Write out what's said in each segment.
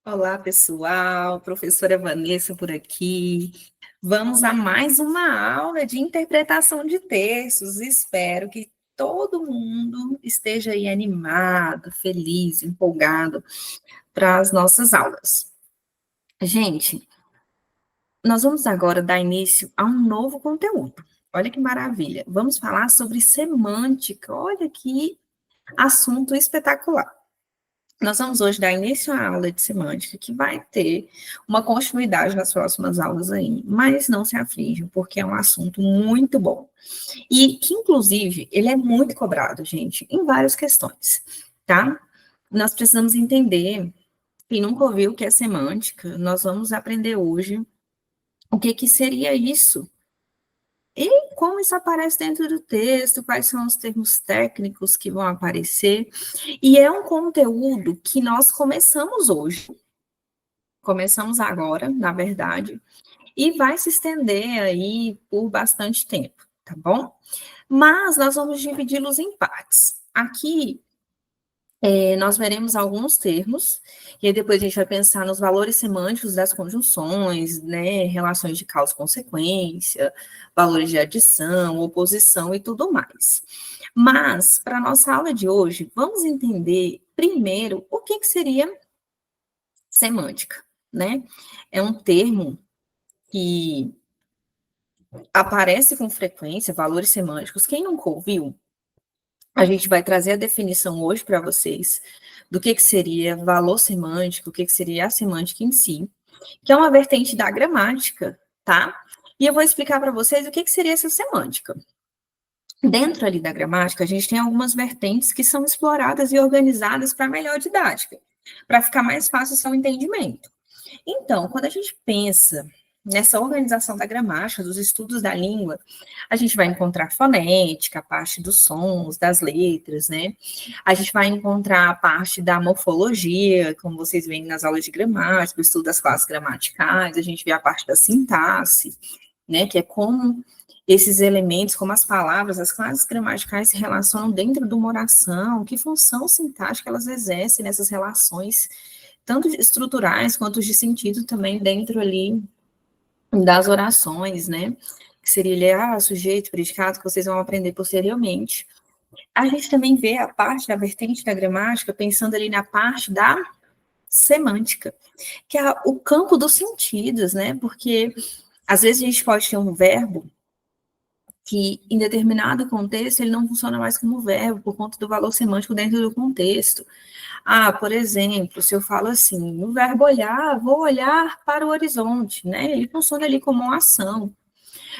Olá, pessoal, professora Vanessa por aqui. Vamos a mais uma aula de interpretação de textos. Espero que todo mundo esteja aí animado, feliz, empolgado para as nossas aulas. Gente, nós vamos agora dar início a um novo conteúdo. Olha que maravilha. Vamos falar sobre semântica. Olha que assunto espetacular. Nós vamos hoje dar início à aula de semântica, que vai ter uma continuidade nas próximas aulas aí, mas não se aflijam, porque é um assunto muito bom. E que, inclusive, ele é muito cobrado, gente, em várias questões, tá? Nós precisamos entender, quem nunca ouviu o que é semântica, nós vamos aprender hoje o que que seria isso, e como isso aparece dentro do texto, quais são os termos técnicos que vão aparecer. E é um conteúdo que nós começamos hoje, começamos agora, na verdade, e vai se estender aí por bastante tempo, tá bom? Mas nós vamos dividi-los em partes. Aqui nós veremos alguns termos, e aí depois a gente vai pensar nos valores semânticos das conjunções, né, relações de causa e consequência, valores de adição, oposição e tudo mais. Mas, para a nossa aula de hoje, vamos entender primeiro o que seria semântica, né? É um termo que aparece com frequência, valores semânticos. Quem nunca ouviu, a gente vai trazer a definição hoje para vocês do que seria valor semântico, o que seria a semântica em si, que é uma vertente da gramática, tá? E eu vou explicar para vocês o que seria essa semântica. Dentro ali da gramática, a gente tem algumas vertentes que são exploradas e organizadas para melhor didática, para ficar mais fácil o seu entendimento. Então, quando a gente pensa nessa organização da gramática, dos estudos da língua, a gente vai encontrar fonética, a parte dos sons, das letras, né? A gente vai encontrar a parte da morfologia, como vocês veem nas aulas de gramática, o estudo das classes gramaticais, a gente vê a parte da sintaxe, né? Que é como esses elementos, como as palavras, as classes gramaticais se relacionam dentro de uma oração, que função sintática elas exercem nessas relações, tanto estruturais quanto de sentido também dentro ali das orações, né? Que seria ali, sujeito, predicado, que vocês vão aprender posteriormente. A gente também vê a parte da vertente da gramática, pensando ali na parte da semântica, que é o campo dos sentidos, né? Porque às vezes a gente pode ter um verbo que, em determinado contexto, ele não funciona mais como verbo, por conta do valor semântico dentro do contexto. Por exemplo, se eu falo assim, no verbo olhar, vou olhar para o horizonte, né? Ele funciona ali como uma ação.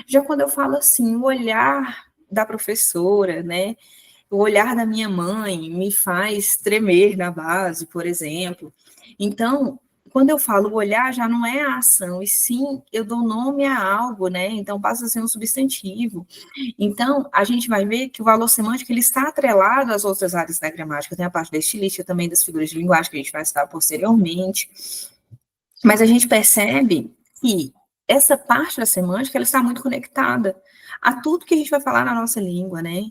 Já quando eu falo assim, o olhar da professora, né? O olhar da minha mãe me faz tremer na base, por exemplo. Então, quando eu falo olhar, já não é a ação, e sim eu dou nome a algo, né? Então passa a ser um substantivo. Então, a gente vai ver que o valor semântico ele está atrelado às outras áreas da gramática, tem a parte da estilística, também das figuras de linguagem, que a gente vai estudar posteriormente. Mas a gente percebe que essa parte da semântica ela está muito conectada a tudo que a gente vai falar na nossa língua, né?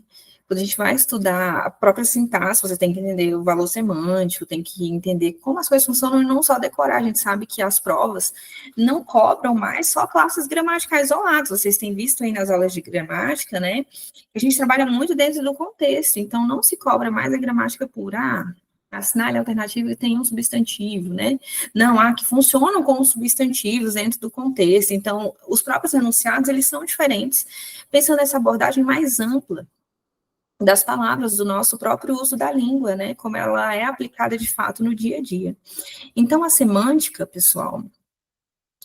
Quando a gente vai estudar a própria sintaxe, você tem que entender o valor semântico, tem que entender como as coisas funcionam e não só decorar. A gente sabe que as provas não cobram mais só classes gramaticais isoladas. Vocês têm visto aí nas aulas de gramática, né? A gente trabalha muito dentro do contexto, então não se cobra mais a gramática pura. Assinale alternativo e tem um substantivo, né? Não, há que funcionam como substantivos dentro do contexto. Então, os próprios enunciados, eles são diferentes, pensando nessa abordagem mais ampla das palavras, do nosso próprio uso da língua, né? Como ela é aplicada de fato no dia a dia. Então, a semântica, pessoal,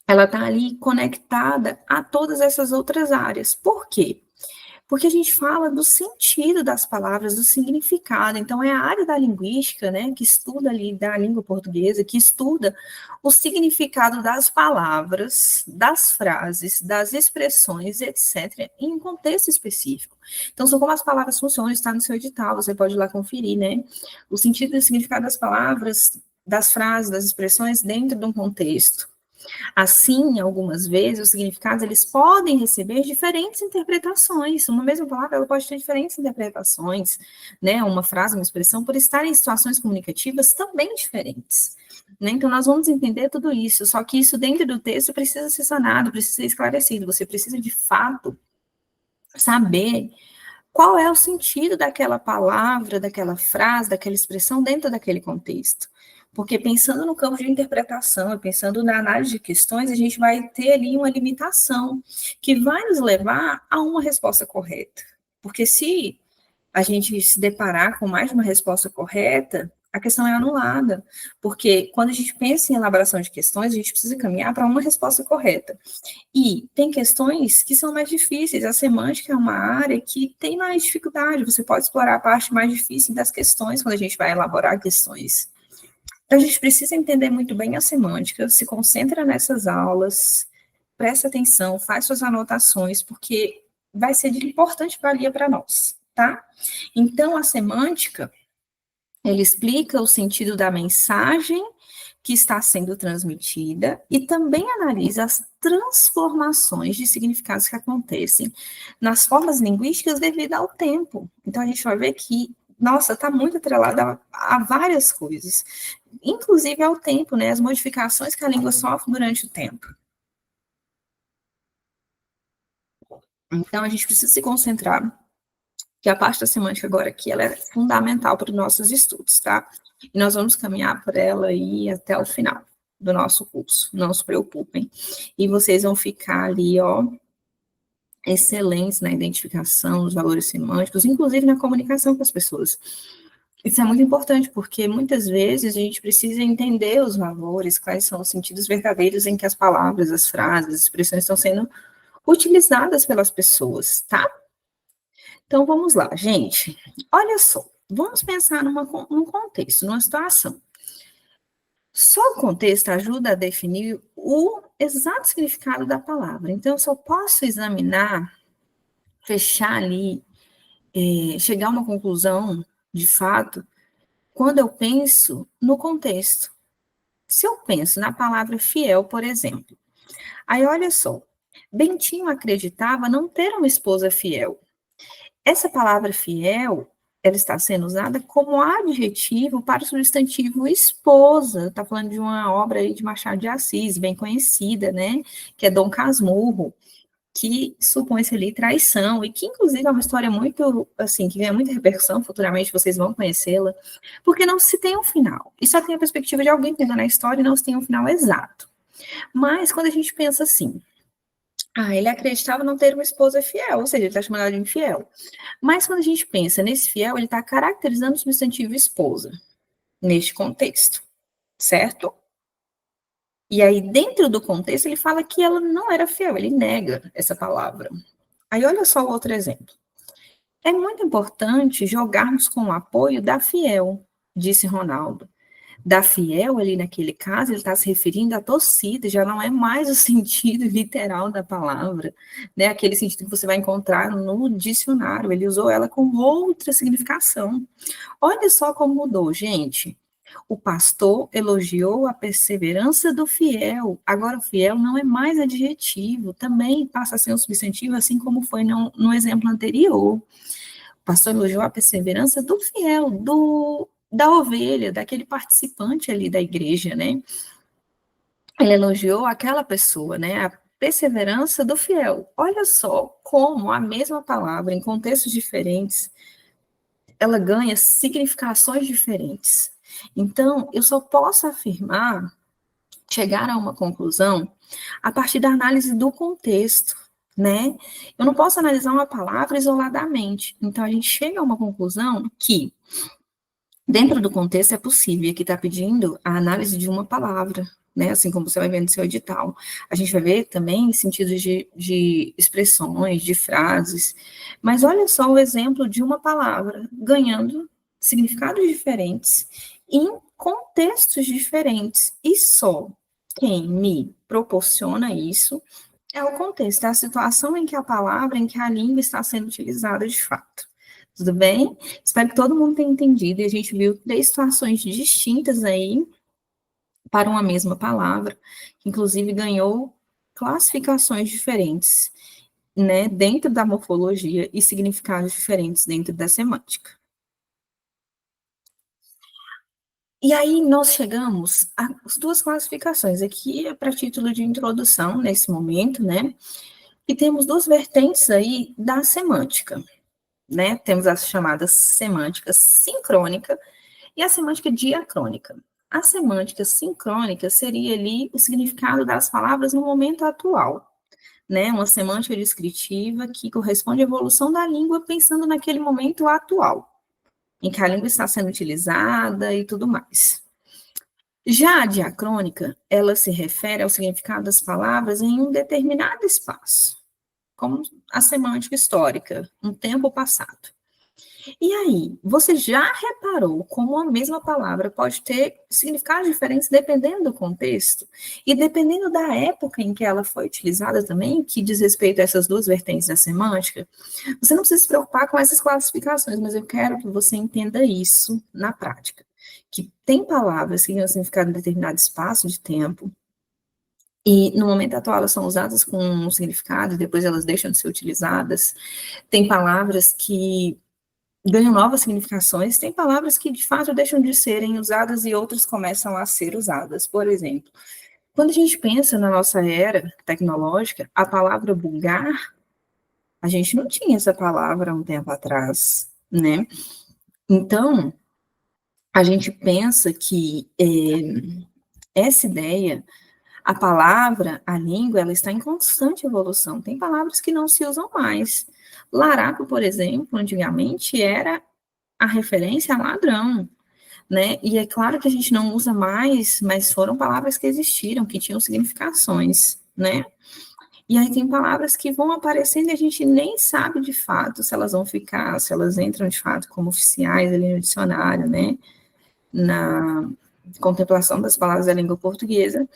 ela está ali conectada a todas essas outras áreas. Por quê? Porque a gente fala do sentido das palavras, do significado. Então, é a área da linguística, né, que estuda ali da língua portuguesa, que estuda o significado das palavras, das frases, das expressões, etc., em um contexto específico. Então, são como as palavras funcionam, está no seu edital, você pode ir lá conferir, né? O sentido e o significado das palavras, das frases, das expressões dentro de um contexto. Assim, algumas vezes, os significados eles podem receber diferentes interpretações. Uma mesma palavra ela pode ter diferentes interpretações, né? Uma frase, uma expressão, por estar em situações comunicativas também diferentes. Né? Então, nós vamos entender tudo isso, só que isso dentro do texto precisa ser sanado, precisa ser esclarecido. Você precisa, de fato, saber qual é o sentido daquela palavra, daquela frase, daquela expressão dentro daquele contexto. Porque pensando no campo de interpretação, pensando na análise de questões, a gente vai ter ali uma limitação que vai nos levar a uma resposta correta. Porque se a gente se deparar com mais de uma resposta correta, a questão é anulada. Porque quando a gente pensa em elaboração de questões, a gente precisa caminhar para uma resposta correta. E tem questões que são mais difíceis. A semântica é uma área que tem mais dificuldade. Você pode explorar a parte mais difícil das questões quando a gente vai elaborar questões. Então, a gente precisa entender muito bem a semântica, se concentra nessas aulas, presta atenção, faz suas anotações, porque vai ser de importante valia para nós, tá? Então, a semântica, ele explica o sentido da mensagem que está sendo transmitida e também analisa as transformações de significados que acontecem nas formas linguísticas devido ao tempo. Então, a gente vai ver que, nossa, está muito atrelada a várias coisas, inclusive ao tempo, né, as modificações que a língua sofre durante o tempo. Então, a gente precisa se concentrar que a parte da semântica agora aqui, ela é fundamental para os nossos estudos, tá? E nós vamos caminhar por ela aí até o final do nosso curso, não se preocupem. E vocês vão ficar ali, ó, excelentes na identificação dos valores semânticos, inclusive na comunicação com as pessoas. Isso é muito importante, porque muitas vezes a gente precisa entender os valores, quais são os sentidos verdadeiros em que as palavras, as frases, as expressões estão sendo utilizadas pelas pessoas, tá? Então, vamos lá, gente. Olha só, vamos pensar num contexto, numa situação. Só o contexto ajuda a definir o exato significado da palavra. Então, eu só posso examinar, fechar ali, chegar a uma conclusão, de fato, quando eu penso no contexto. Se eu penso na palavra fiel, por exemplo, aí olha só, Bentinho acreditava não ter uma esposa fiel. Essa palavra fiel, ela está sendo usada como adjetivo para o substantivo esposa. Está falando de uma obra aí de Machado de Assis, bem conhecida, né? Que é Dom Casmurro, que supõe-se ali traição, e que inclusive é uma história muito, assim, que ganha muita repercussão, futuramente vocês vão conhecê-la, porque não se tem um final. E só tem a perspectiva de alguém pensando na história e não se tem um final exato. Mas quando a gente pensa assim, ele acreditava não ter uma esposa fiel, ou seja, ele está chamando ela de infiel. Mas quando a gente pensa nesse fiel, ele está caracterizando o substantivo esposa, neste contexto, certo? E aí, dentro do contexto, ele fala que ela não era fiel, ele nega essa palavra. Aí, olha só o outro exemplo. É muito importante jogarmos com o apoio da fiel, disse Ronaldo. Da fiel, ali naquele caso, ele está se referindo à torcida, já não é mais o sentido literal da palavra, né? Aquele sentido que você vai encontrar no dicionário, ele usou ela com outra significação. Olha só como mudou, gente. O pastor elogiou a perseverança do fiel. Agora, o fiel não é mais adjetivo, também passa a ser um substantivo, assim como foi no exemplo anterior. O pastor elogiou a perseverança do fiel, da ovelha, daquele participante ali da igreja, né? Ele elogiou aquela pessoa, né? A perseverança do fiel. Olha só como a mesma palavra, em contextos diferentes, ela ganha significações diferentes. Então, eu só posso afirmar, chegar a uma conclusão, a partir da análise do contexto, né? Eu não posso analisar uma palavra isoladamente. Então, a gente chega a uma conclusão que, dentro do contexto, é possível. E aqui está pedindo a análise de uma palavra, né? Assim como você vai ver no seu edital. A gente vai ver também sentidos de expressões, de frases. Mas olha só o exemplo de uma palavra ganhando significados diferentes em contextos diferentes. E só quem me proporciona isso é o contexto, é a situação em que a palavra, em que a língua está sendo utilizada de fato. Tudo bem? Espero que todo mundo tenha entendido. E a gente viu 3 situações distintas aí para uma mesma palavra, que inclusive ganhou classificações diferentes, né, dentro da morfologia e significados diferentes dentro da semântica. E aí nós chegamos às duas classificações. Aqui é para título de introdução, nesse momento, né? E temos duas vertentes aí da semântica, né? Temos a chamada semântica sincrônica e a semântica diacrônica. A semântica sincrônica seria ali o significado das palavras no momento atual, né? Uma semântica descritiva que corresponde à evolução da língua pensando naquele momento atual, em que a língua está sendo utilizada e tudo mais. Já a diacrônica, ela se refere ao significado das palavras em um determinado espaço, como a semântica histórica, um tempo passado. E aí, você já reparou como a mesma palavra pode ter significados diferentes dependendo do contexto e dependendo da época em que ela foi utilizada também, que diz respeito a essas duas vertentes da semântica? Você não precisa se preocupar com essas classificações, mas eu quero que você entenda isso na prática. Que tem palavras que têm um significado em determinado espaço de tempo, e no momento atual elas são usadas com um significado, e depois elas deixam de ser utilizadas. Tem palavras que ganham novas significações, tem palavras que de fato deixam de serem usadas e outras começam a ser usadas. Por exemplo, quando a gente pensa na nossa era tecnológica, a palavra vulgar, a gente não tinha essa palavra há um tempo atrás, né? Então, a gente pensa que essa ideia, a palavra, a língua, ela está em constante evolução. Tem palavras que não se usam mais. Laraco, por exemplo, antigamente era a referência a ladrão, né? E é claro que a gente não usa mais, mas foram palavras que existiram, que tinham significações, né? E aí tem palavras que vão aparecendo e a gente nem sabe de fato se elas vão ficar, se elas entram de fato como oficiais ali no dicionário, né? Na contemplação das palavras da língua portuguesa,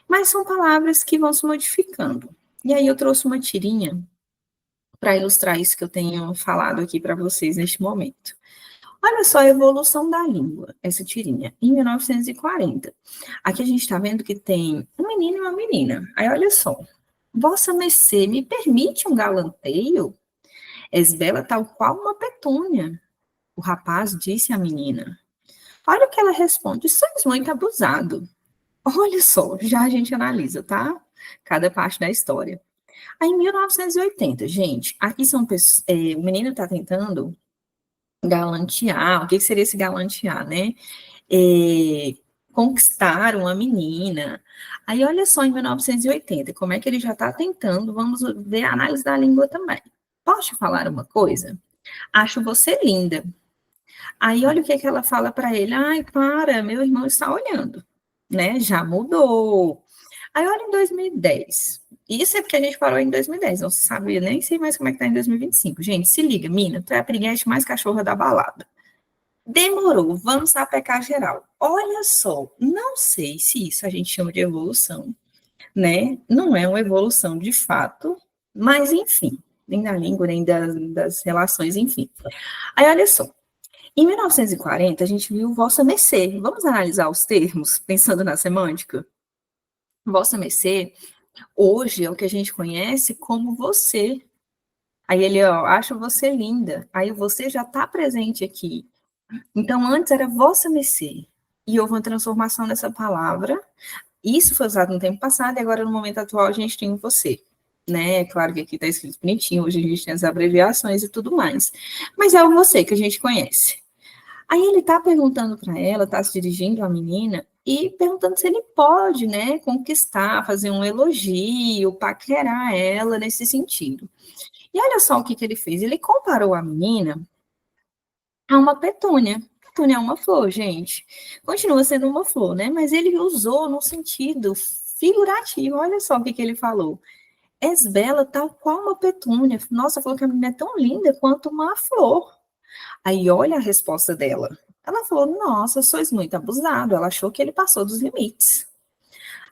mas são palavras que vão se modificando. E aí eu trouxe uma tirinha para ilustrar isso que eu tenho falado aqui para vocês neste momento. Olha só a evolução da língua, essa tirinha, em 1940. Aqui a gente está vendo que tem um menino e uma menina. Aí olha só. Vossa Mercê, me permite um galanteio? És bela tal qual uma petúnia. O rapaz disse à menina. Olha o que ela responde, sois muito abusado. Olha só, já a gente analisa, tá? Cada parte da história. Aí em 1980, gente, aqui são pessoas, o menino está tentando galantear, o que seria esse galantear, né? Conquistar uma menina. Aí, olha só, em 1980, como é que ele já está tentando, vamos ver a análise da língua também. Posso te falar uma coisa? Acho você linda. Aí, olha o que, que ela fala para ele. Ai, para, meu irmão está olhando. Né? Já mudou. Aí, olha em 2010. Isso é porque a gente parou em 2010, não se sabe, nem sei mais como é que tá em 2025. Gente, se liga, mina, tu é a piriguete mais cachorra da balada. Demorou, vamos à pecar geral. Olha só, não sei se isso a gente chama de evolução, né? Não é uma evolução de fato, mas enfim, nem da língua, nem das relações, enfim. Aí olha só, em 1940 a gente viu Vossa Mercê. Vamos analisar os termos, pensando na semântica? Vossa Mercê, hoje é o que a gente conhece como você. Aí ele, ó, acho você linda. Aí você já está presente aqui. Então, antes era vossa mercê, e houve uma transformação dessa palavra. Isso foi usado no tempo passado, e agora, no momento atual, a gente tem o você. Né? Claro que aqui está escrito bonitinho, hoje a gente tem as abreviações e tudo mais. Mas é o você que a gente conhece. Aí ele está perguntando para ela, está se dirigindo à menina, e perguntando se ele pode, né, conquistar, fazer um elogio, paquerar ela nesse sentido. E olha só o que ele fez. Ele comparou a menina a uma petúnia. Petúnia é uma flor, gente. Continua sendo uma flor, né? Mas ele usou no sentido figurativo. Olha só o que ele falou. És bela tal qual uma petúnia. Nossa, falou que a menina é tão linda quanto uma flor. Aí olha a resposta dela. Ela falou, nossa, sois muito abusado. Ela achou que ele passou dos limites.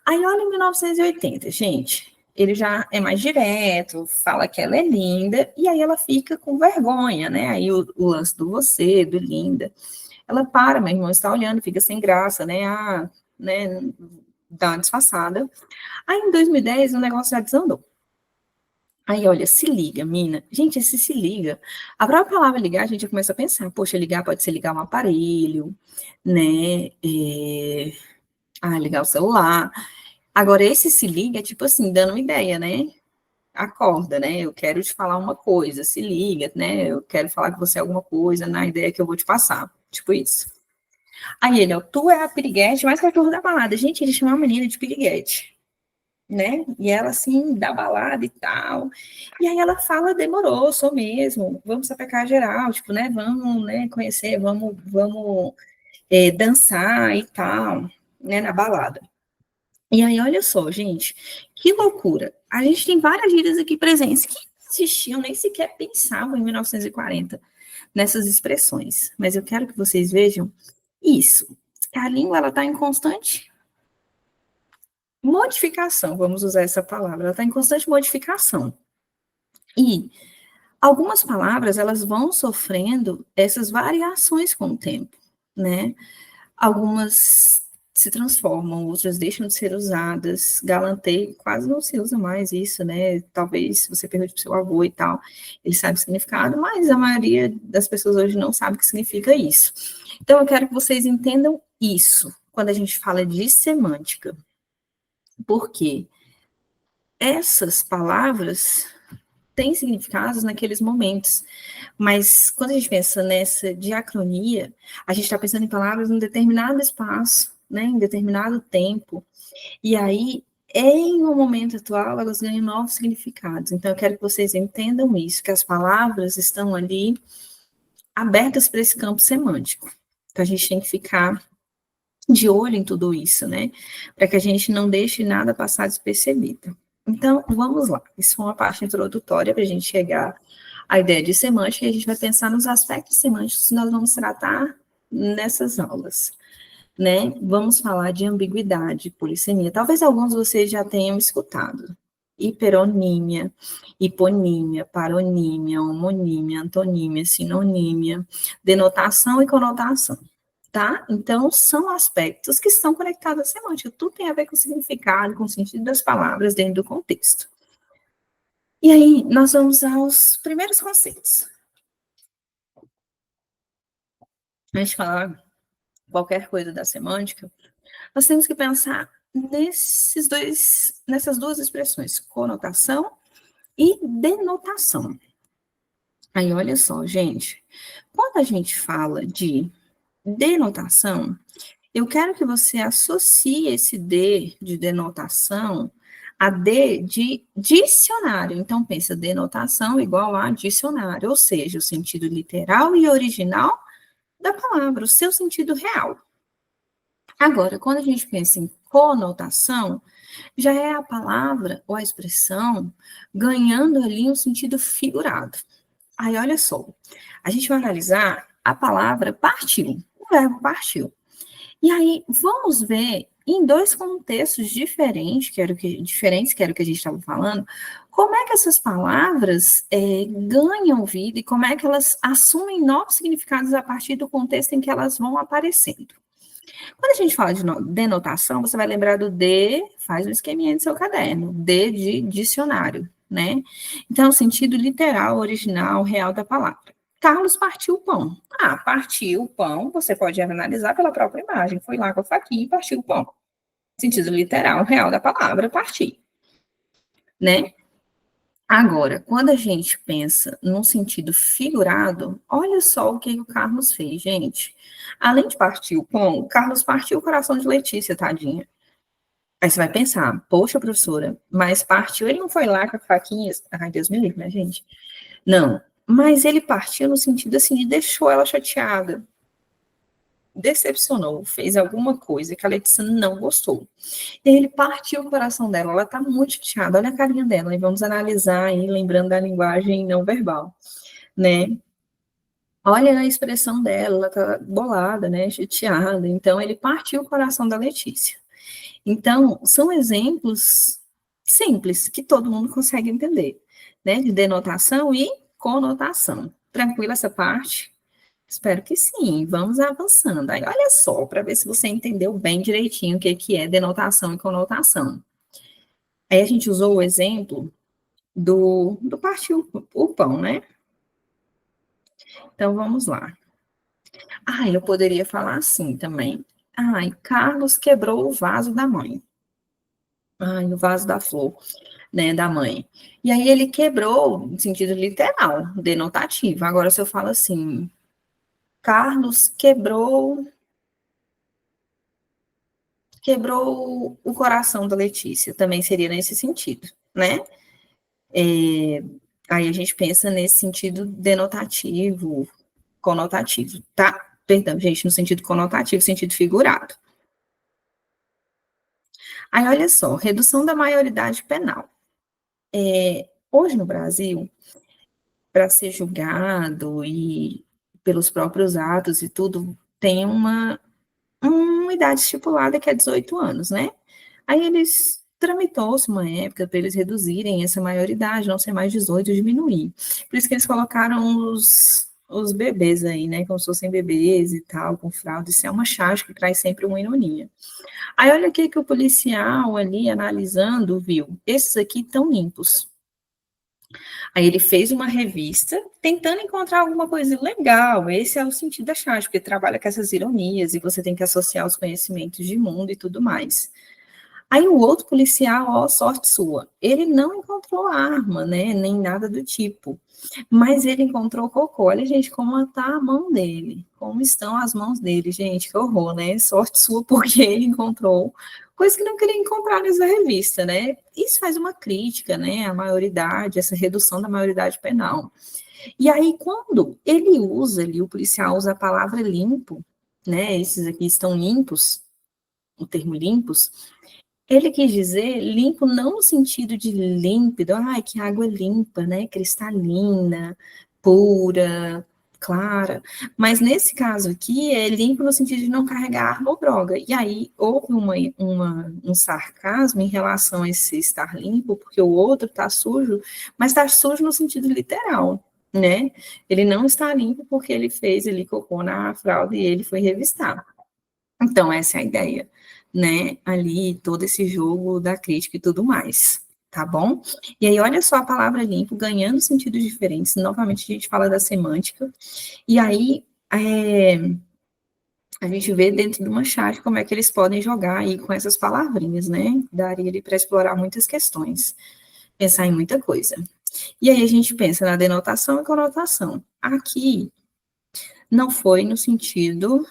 Aí olha em 1980, gente. Ele já é mais direto, fala que ela é linda, e aí ela fica com vergonha, né? Aí o lance do você, do linda. Ela para, meu irmão está olhando, fica sem graça, né? Ah, né, dar uma disfarçada. Aí, em 2010, o negócio já desandou. Aí, olha, se liga, mina. Gente, esse se liga. A própria palavra ligar, a gente já começa a pensar, poxa, ligar pode ser ligar um aparelho, né? Ligar o celular. Agora, esse se liga é tipo assim, dando uma ideia, né? Acorda, né? Eu quero te falar uma coisa, se liga, né? Eu quero falar com você alguma coisa na ideia que eu vou te passar. Tipo isso. Aí ele, ó, tu é a piriguete mais cachorro da balada. Gente, ele chama a menina de piriguete, né? E ela, assim, da balada e tal. E aí ela fala, demorou, sou mesmo, vamos sapecar geral, tipo, né? Vamos, né, conhecer, vamos dançar e tal, né, na balada. E aí, olha só, gente, que loucura. A gente tem várias gírias aqui presentes que não existiam, nem sequer pensavam em 1940 nessas expressões. Mas eu quero que vocês vejam isso. A língua, ela está em constante modificação, vamos usar essa palavra, ela está em constante modificação. E algumas palavras, elas vão sofrendo essas variações com o tempo, né? Algumas se transformam, outras deixam de ser usadas. Galanteio quase não se usa mais isso, né? Talvez se você pergunte para o seu avô e tal, ele sabe o significado, mas a maioria das pessoas hoje não sabe o que significa isso. Então, eu quero que vocês entendam isso quando a gente fala de semântica. Porque essas palavras têm significados naqueles momentos, mas quando a gente pensa nessa diacronia, a gente está pensando em palavras em determinado espaço, né, em determinado tempo, e aí, em um momento atual, elas ganham novos significados. Então, eu quero que vocês entendam isso, que as palavras estão ali abertas para esse campo semântico. Então, a gente tem que ficar de olho em tudo isso, né, para que a gente não deixe nada passar despercebido. Então, vamos lá. Isso foi uma parte introdutória para a gente chegar à ideia de semântica, e a gente vai pensar nos aspectos semânticos que nós vamos tratar nessas aulas, né? Vamos falar de ambiguidade, polissemia. Talvez alguns de vocês já tenham escutado. Hiperonímia, hiponímia, paronímia, homonímia, antonímia, sinonímia, denotação e conotação. Tá? Então, são aspectos que estão conectados à semântica. Tudo tem a ver com o significado, com o sentido das palavras dentro do contexto. E aí, nós vamos aos primeiros conceitos. Antes de falar qualquer coisa da semântica, nós temos que pensar nessas duas expressões, conotação e denotação. Aí, olha só, gente, quando a gente fala de denotação, eu quero que você associe esse D de denotação a D de dicionário. Então, pensa denotação igual a dicionário, ou seja, o sentido literal e original da palavra, o seu sentido real. Agora, quando a gente pensa em conotação, já é a palavra ou a expressão ganhando ali um sentido figurado. Aí, olha só, a gente vai analisar a palavra partiu, o verbo partiu. E aí, vamos ver em dois contextos diferentes, que era o que a gente estava falando, como é que essas palavras ganham vida e como é que elas assumem novos significados a partir do contexto em que elas vão aparecendo. Quando a gente fala de denotação, você vai lembrar do D, faz um esqueminha no seu caderno, D de dicionário, né? Então, o sentido literal, original, real da palavra. Carlos partiu o pão. Partiu o pão, você pode analisar pela própria imagem. Foi lá com a faquinha e partiu o pão. Sentido literal, real da palavra, partir, né? Agora, quando a gente pensa num sentido figurado, olha só o que o Carlos fez, gente. Além de partir o pão, o Carlos partiu o coração de Letícia, tadinha. Aí você vai pensar, poxa, professora, mas partiu, ele não foi lá com a faquinha. Ai, Deus me livre, né, gente? Não, mas ele partiu no sentido assim, de deixou ela chateada, decepcionou, fez alguma coisa que a Letícia não gostou. E aí ele partiu o coração dela, ela tá muito chateada, olha a carinha dela, e vamos analisar aí, lembrando da linguagem não verbal, né? Olha a expressão dela, ela tá bolada, né, chateada, então ele partiu o coração da Letícia. Então, são exemplos simples, que todo mundo consegue entender, né, de denotação e conotação. Tranquila essa parte? Espero que sim. Vamos avançando. Aí, olha só, para ver se você entendeu bem direitinho o que que é denotação e conotação. Aí a gente usou o exemplo do partir o pão, né? Então, vamos lá. Ah, eu poderia falar assim também. Ai, Carlos quebrou o vaso da mãe. Ai, o vaso da flor, né, da mãe. E aí ele quebrou no sentido literal, denotativo. Agora, se eu falo assim, Carlos quebrou o coração da Letícia, também seria nesse sentido, né? É, aí a gente pensa nesse sentido denotativo, conotativo, tá? Perdão, gente, no sentido conotativo, sentido figurado. Aí, olha só, redução da maioridade penal. Hoje no Brasil, para ser julgado e pelos próprios atos e tudo, tem uma idade estipulada que é 18 anos, né? Aí eles tramitou-se uma época para eles reduzirem essa maioridade, não ser mais 18, diminuir. Por isso que eles colocaram os bebês aí, né? Como se fossem bebês e tal, com fralda. Isso é uma charge que traz sempre uma ironia. Aí olha o que o policial ali analisando viu. Esses aqui estão limpos. Aí ele fez uma revista tentando encontrar alguma coisa legal. Esse é o sentido da charge, porque trabalha com essas ironias e você tem que associar os conhecimentos de mundo e tudo mais. Aí o outro policial, ó, sorte sua, ele não encontrou arma, né, nem nada do tipo, mas ele encontrou cocô. Olha, gente, como está a mão dele, como estão as mãos dele, gente, que horror, né? Sorte sua, porque ele encontrou coisa que não queria encontrar nessa revista, né? Isso faz uma crítica, né, à maioridade, essa redução da maioridade penal. E aí, quando ele usa ali, o policial usa a palavra limpo, né, esses aqui estão limpos, o termo limpos, ele quis dizer limpo não no sentido de límpido, ai, que água limpa, né, cristalina, pura, clara, mas nesse caso aqui é limpo no sentido de não carregar arma ou droga. E aí houve um sarcasmo em relação a esse estar limpo, porque o outro está sujo, mas está sujo no sentido literal, né? Ele não está limpo porque ele fez ali cocô na fralda e ele foi revistar. Então, essa é a ideia, né? Ali, todo esse jogo da crítica e tudo mais, tá bom? E aí, olha só a palavra limpo ganhando sentidos diferentes. Novamente, a gente fala da semântica. E aí, a gente vê dentro de uma chat como é que eles podem jogar aí com essas palavrinhas, né? Daria ali para explorar muitas questões, pensar em muita coisa. E aí, a gente pensa na denotação e conotação. Aqui, não foi no sentido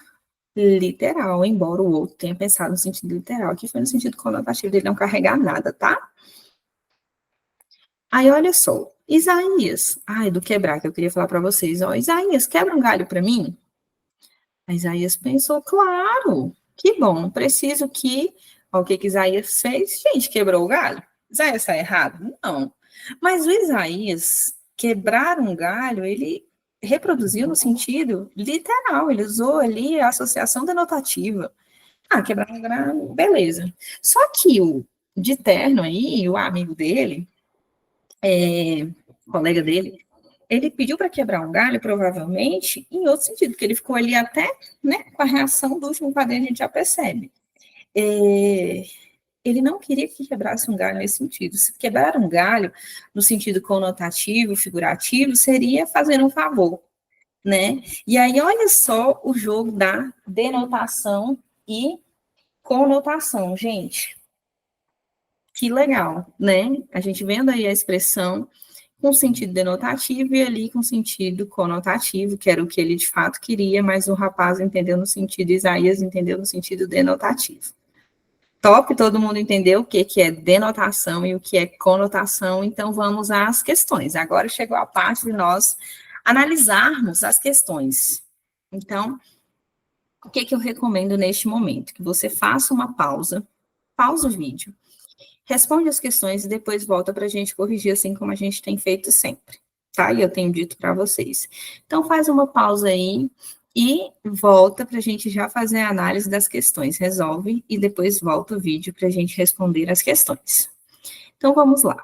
literal, embora o outro tenha pensado no sentido literal, que foi no sentido conotativo dele não carregar nada, tá? Aí, olha só, Isaías, ai, do quebrar, que eu queria falar para vocês, ó, Isaías, quebra um galho para mim? A Isaías pensou, claro, que bom, preciso que, ó, o que que Isaías fez? Gente, quebrou o galho. Isaías está errado? Não. Mas o Isaías, quebrar um galho, ele reproduziu no sentido literal, ele usou ali a associação denotativa. Ah, quebrar um galho, beleza. Só que o de terno aí, o amigo dele, colega dele, ele pediu para quebrar um galho, provavelmente, em outro sentido, porque ele ficou ali até, né, com a reação do último quadrinho, a gente já percebe. Ele não queria que quebrasse um galho nesse sentido. Se quebrar um galho, no sentido conotativo, figurativo, seria fazer um favor, né? E aí, olha só o jogo da denotação e conotação, gente. Que legal, né? A gente vendo aí a expressão com sentido denotativo e ali com sentido conotativo, que era o que ele de fato queria, mas o rapaz entendeu no sentido, Isaías entendeu no sentido denotativo. Top, todo mundo entendeu o que é denotação e o que é conotação, então vamos às questões. Agora chegou a parte de nós analisarmos as questões. Então, o que eu recomendo neste momento? Que você faça uma pausa o vídeo, responde as questões e depois volta para a gente corrigir, assim como a gente tem feito sempre, tá? E eu tenho dito para vocês. Então, faz uma pausa aí e volta para a gente já fazer a análise das questões. Resolve e depois volta o vídeo para a gente responder as questões. Então, vamos lá.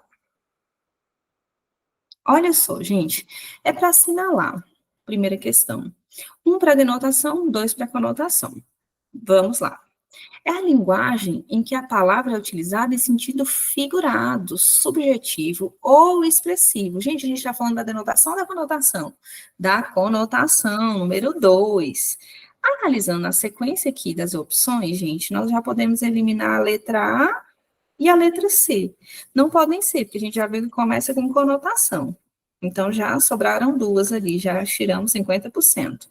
Olha só, gente, é para assinalar. Primeira questão. Um para denotação, dois para conotação. Vamos lá. É a linguagem em que a palavra é utilizada em sentido figurado, subjetivo ou expressivo. Gente, a gente está falando da denotação ou da conotação? Da conotação, número 2. Analisando a sequência aqui das opções, gente, nós já podemos eliminar a letra A e a letra C. Não podem ser, porque a gente já viu que começa com conotação. Então, já sobraram duas ali, já tiramos 50%.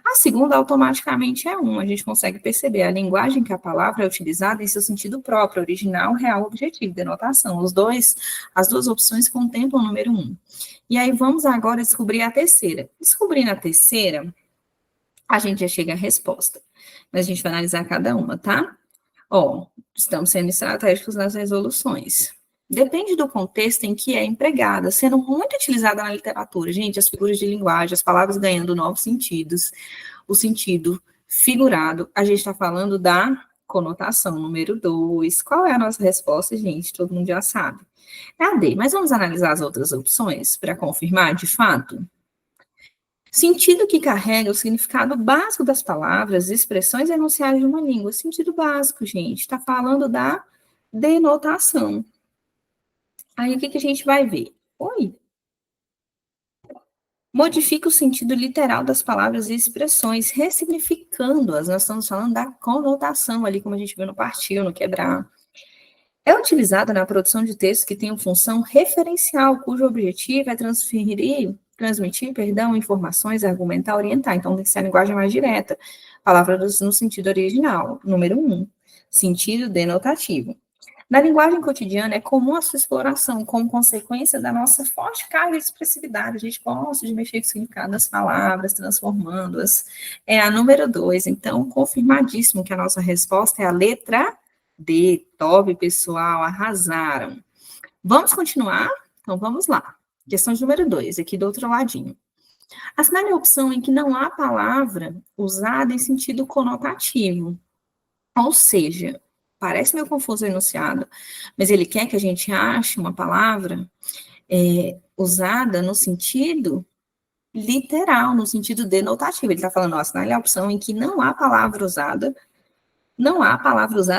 A segunda, automaticamente, é um. A gente consegue perceber a linguagem que a palavra é utilizada em seu sentido próprio, original, real, objetivo, denotação. As duas opções contemplam o número um. E aí, vamos agora descobrir a terceira. Descobrindo a terceira, a gente já chega à resposta. Mas a gente vai analisar cada uma, tá? Ó, estamos sendo estratégicos nas resoluções. Depende do contexto em que é empregada, sendo muito utilizada na literatura. Gente, as figuras de linguagem, as palavras ganhando novos sentidos, o sentido figurado, a gente está falando da conotação, número 2. Qual é a nossa resposta, gente? Todo mundo já sabe. É a D, mas vamos analisar as outras opções para confirmar de fato? Sentido que carrega o significado básico das palavras, expressões e enunciados de uma língua. Sentido básico, gente. Está falando da denotação. Aí, o que a gente vai ver? Oi. Modifica o sentido literal das palavras e expressões, ressignificando-as. Nós estamos falando da conotação ali, como a gente viu no partiu, no quebrar. É utilizada na produção de textos que tenham função referencial, cujo objetivo é transmitir, informações, argumentar, orientar. Então, tem que ser a linguagem mais direta. Palavras no sentido original. Número 1. Sentido denotativo. Na linguagem cotidiana, é comum a sua exploração como consequência da nossa forte carga de expressividade. A gente gosta de mexer com o significado das palavras, transformando-as. É a número 2. Então, confirmadíssimo que a nossa resposta é a letra D. Top, pessoal, arrasaram. Vamos continuar? Então, vamos lá. Questão de número 2, aqui do outro ladinho. Assinale a opção em que não há palavra usada em sentido conotativo. Ou seja, parece meio confuso o enunciado, mas ele quer que a gente ache uma palavra usada no sentido literal, no sentido denotativo. Ele está falando, ó, assinale a opção em que não há palavra usada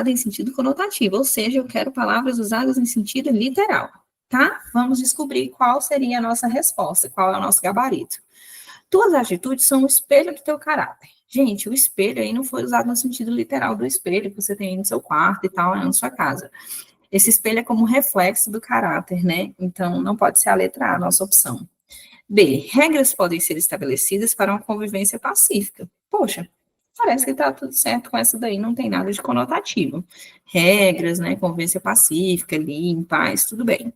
em sentido conotativo, ou seja, eu quero palavras usadas em sentido literal, tá? Vamos descobrir qual seria a nossa resposta, qual é o nosso gabarito. Tuas atitudes são o espelho do teu caráter. Gente, o espelho aí não foi usado no sentido literal do espelho que você tem aí no seu quarto e tal, na sua casa. Esse espelho é como um reflexo do caráter, né? Então, não pode ser a letra A, a nossa opção. B, regras podem ser estabelecidas para uma convivência pacífica. Poxa, parece que está tudo certo com essa daí, não tem nada de conotativo. Regras, né, convivência pacífica, ali, em paz, tudo bem.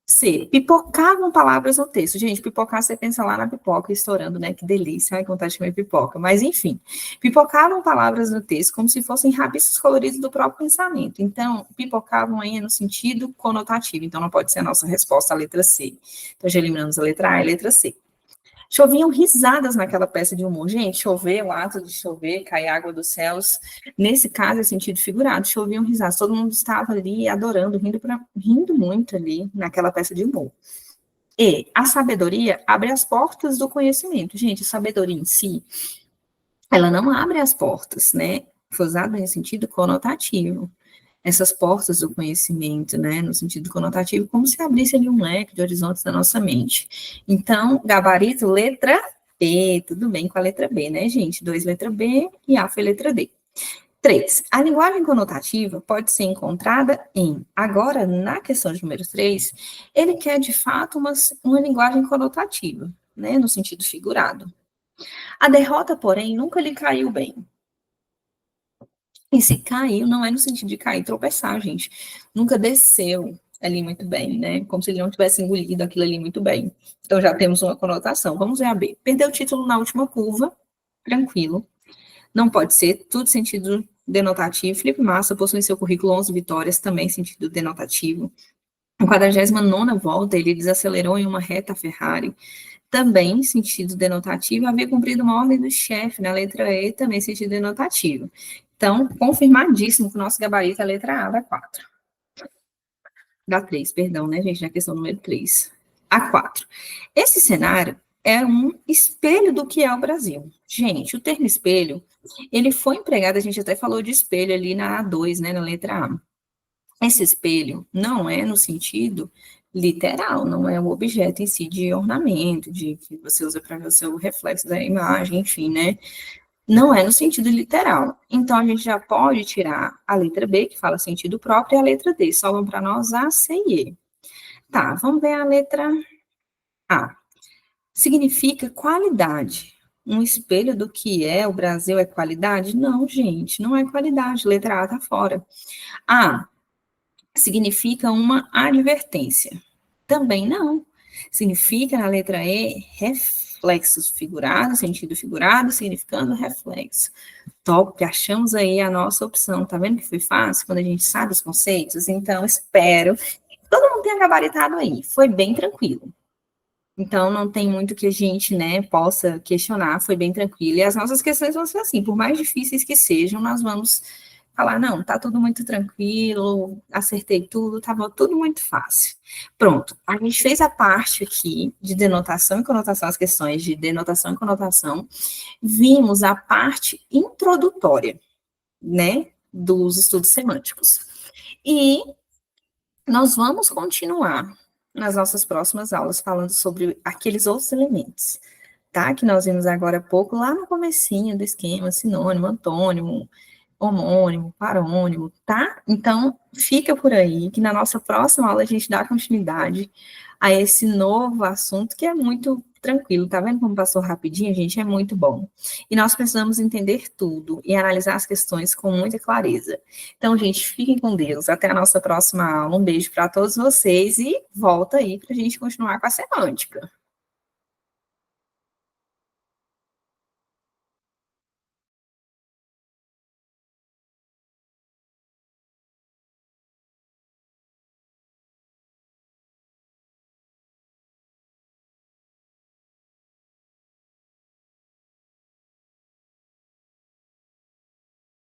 C, pipocavam palavras no texto. Gente, pipocar, você pensa lá na pipoca estourando, né? Que delícia, ai, que vontade de comer pipoca. Mas, enfim, pipocavam palavras no texto como se fossem rabiscos coloridos do próprio pensamento. Então, pipocavam aí no sentido conotativo. Então, não pode ser a nossa resposta, a letra C. Então, já eliminamos a letra A e a letra C. Choviam risadas naquela peça de humor. Gente, chover, o ato de chover, cair água dos céus. Nesse caso, é sentido figurado. Choviam risadas. Todo mundo estava ali adorando, rindo muito ali naquela peça de humor. E a sabedoria abre as portas do conhecimento. Gente, a sabedoria em si, ela não abre as portas, né? Foi usado nesse sentido conotativo. Essas portas do conhecimento, né, no sentido conotativo, como se abrisse ali um leque de horizontes da nossa mente. Então, gabarito, letra B, tudo bem com a letra B, né, gente? 2, letra B, e A foi letra D. 3, a linguagem conotativa pode ser encontrada em, agora, na questão de número 3, ele quer, de fato, uma linguagem conotativa, né, no sentido figurado. A derrota, porém, nunca lhe caiu bem. E se caiu, não é no sentido de cair, tropeçar, gente. Nunca desceu ali muito bem, né? Como se ele não tivesse engolido aquilo ali muito bem. Então já temos uma conotação. Vamos ver a B. Perdeu o título na última curva, tranquilo. Não pode ser, tudo sentido denotativo. Felipe Massa possui em seu currículo 11 vitórias, também sentido denotativo. Na 49ª volta, ele desacelerou em uma reta Ferrari, também sentido denotativo. Havia cumprido uma ordem do chefe, na letra E, também sentido denotativo. Então, confirmadíssimo que o nosso gabarito é a letra A da 4. Da 3, perdão, né, gente? Na questão número 3. A 4. Esse cenário é um espelho do que é o Brasil. Gente, o termo espelho, ele foi empregado, a gente até falou de espelho ali na A2, né, na letra A. Esse espelho não é no sentido literal, não é o objeto em si de ornamento, de que você usa para ver o seu reflexo da imagem, enfim, né? Não é no sentido literal. Então, a gente já pode tirar a letra B, que fala sentido próprio, e a letra D. Sobram para nós A, C e E. Tá, vamos ver a letra A. Significa qualidade. Um espelho do que é o Brasil é qualidade? Não, gente, não é qualidade. Letra A tá fora. A significa uma advertência. Também não. Significa, na letra E, reflexos figurados, sentido figurado, significando reflexo. Top, achamos aí a nossa opção. Tá vendo que foi fácil quando a gente sabe os conceitos? Então, espero que todo mundo tenha gabaritado aí. Foi bem tranquilo. Então, não tem muito que a gente, né, possa questionar, foi bem tranquilo. E as nossas questões vão ser assim, por mais difíceis que sejam, nós vamos falar, não, tá tudo muito tranquilo, acertei tudo, tava tudo muito fácil. Pronto, a gente fez a parte aqui de denotação e conotação, as questões de denotação e conotação, vimos a parte introdutória, né, dos estudos semânticos. E nós vamos continuar nas nossas próximas aulas falando sobre aqueles outros elementos, tá? Que nós vimos agora há pouco, lá no comecinho do esquema, sinônimo, antônimo, homônimo, parônimo, tá? Então, fica por aí, que na nossa próxima aula a gente dá continuidade a esse novo assunto que é muito tranquilo, tá vendo como passou rapidinho, gente? É muito bom. E nós precisamos entender tudo e analisar as questões com muita clareza. Então, gente, fiquem com Deus. Até a nossa próxima aula. Um beijo para todos vocês e volta aí para a gente continuar com a semântica.